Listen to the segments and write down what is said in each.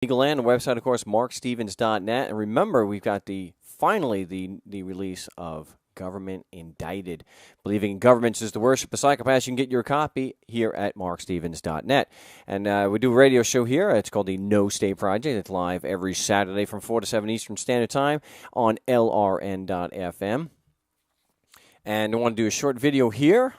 Legal Land, the website, of course, markstevens.net. And remember, we've got finally the release of Government Indicted. Believing in governments is the worship of psychopaths. You can get your copy here at markstevens.net. And we do a radio show here. It's called the No State Project. It's live every Saturday from 4 to 7 Eastern Standard Time on LRN.FM. And I want to do a short video here.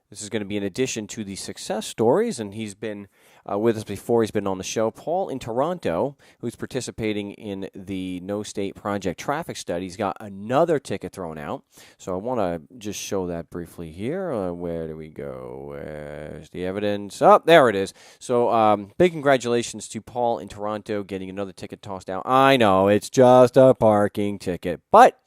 This is going to be in addition to the success stories, and he's been with us before. He's been on the show. Paul in Toronto, who's participating in the No State Project traffic study, he's got another ticket thrown out. So I want to just show that briefly here. Where do we go? Where's the evidence? Oh, there it is. So big congratulations to Paul in Toronto getting another ticket tossed out. I know, it's just a parking ticket, but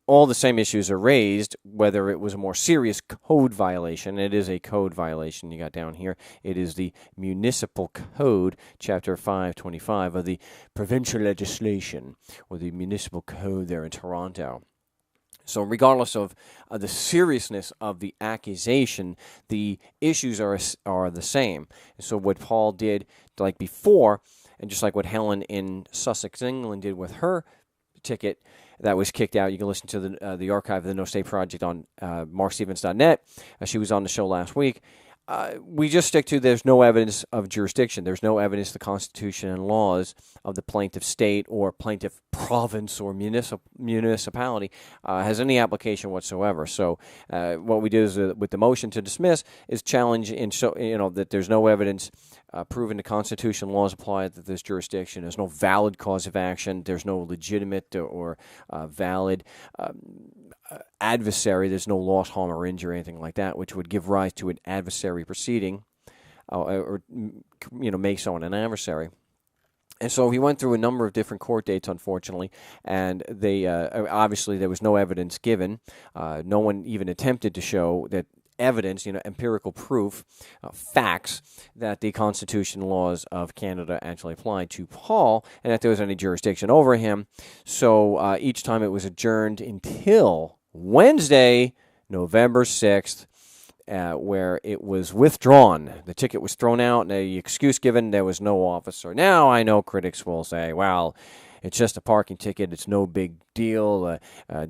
all the same issues are raised, whether it was a more serious code violation. It is a code violation you got down here. It is the Municipal Code, Chapter 525 of the provincial legislation, or the Municipal Code there in Toronto. So regardless of the seriousness of the accusation, the issues are the same. So what Paul did, like before, and just like what Helen in Sussex, England did with her ticket that was kicked out. You can listen to the archive of the No State Project on markstevens.net. She was on the show last week. We just stick to there's no evidence of jurisdiction. There's no evidence the Constitution and laws of the plaintiff state or plaintiff province or municipality has any application whatsoever. So what we do is with the motion to dismiss is challenge that there's no evidence proving the Constitution and laws apply that this jurisdiction. There's no valid cause of action. There's no legitimate or valid adversary. There's no loss, harm, or injury, anything like that, which would give rise to an adversary proceeding or make someone an adversary. And so he went through a number of different court dates, unfortunately, and they obviously there was no evidence given. No one even attempted to show that evidence, empirical proof, facts that the Constitution and laws of Canada actually applied to Paul and that there was any jurisdiction over him. So each time it was adjourned until Wednesday, November 6th, where it was withdrawn. The ticket was thrown out and the excuse given, there was no officer. Now I know critics will say, well, it's just a parking ticket. It's no big deal.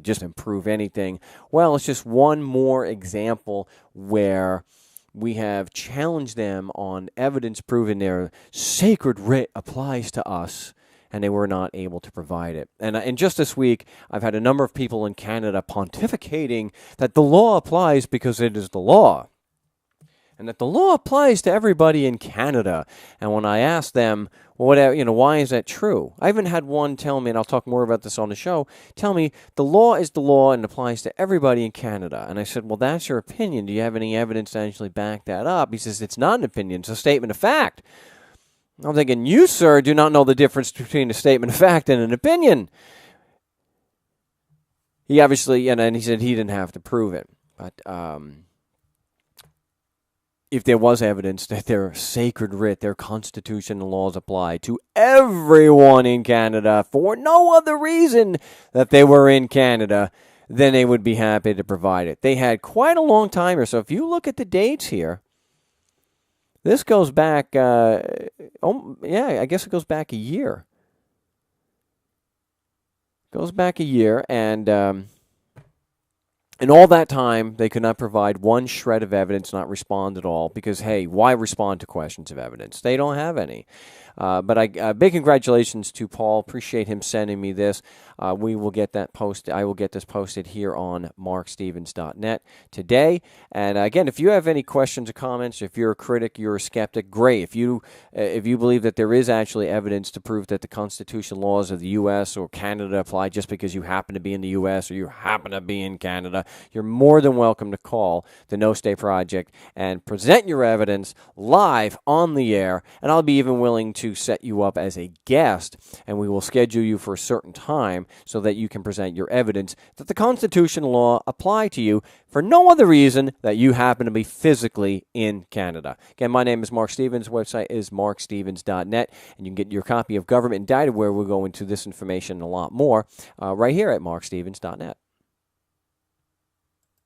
Just improve anything. Well, it's just one more example where we have challenged them on evidence proving their sacred writ applies to us, and they were not able to provide it. And just this week, I've had a number of people in Canada pontificating that the law applies because it is the law, and that the law applies to everybody in Canada. And when I asked them, why is that true? I even had one tell me, and I'll talk more about this on the show, tell me the law is the law and applies to everybody in Canada. And I said, well, that's your opinion. Do you have any evidence to actually back that up? He says, it's not an opinion. It's a statement of fact. I'm thinking, you, sir, do not know the difference between a statement of fact and an opinion. He obviously, and he said he didn't have to prove it. But if there was evidence that their sacred writ, their Constitution and laws apply to everyone in Canada for no other reason that they were in Canada, then they would be happy to provide it. They had quite a long time here. So if you look at the dates here, this goes back, I guess it goes back a year. Goes back a year, and in all that time, they could not provide one shred of evidence, not respond at all, because, hey, why respond to questions of evidence? They don't have any. But big congratulations to Paul. Appreciate him sending me this. We will get that posted. I will get this posted here on markstevens.net today. And again, if you have any questions or comments, if you're a critic, you're a skeptic, great. If you believe that there is actually evidence to prove that the Constitution laws of the U.S. or Canada apply just because you happen to be in the U.S. or you happen to be in Canada, you're more than welcome to call the No State Project and present your evidence live on the air. And I'll be even willing to set you up as a guest, and we will schedule you for a certain time so that you can present your evidence that the Constitution law apply to you for no other reason that you happen to be physically in Canada. Again, my name is Marc Stevens. The website is markstevens.net, and you can get your copy of Government Indicted, where we'll go into this information and a lot more right here at markstevens.net.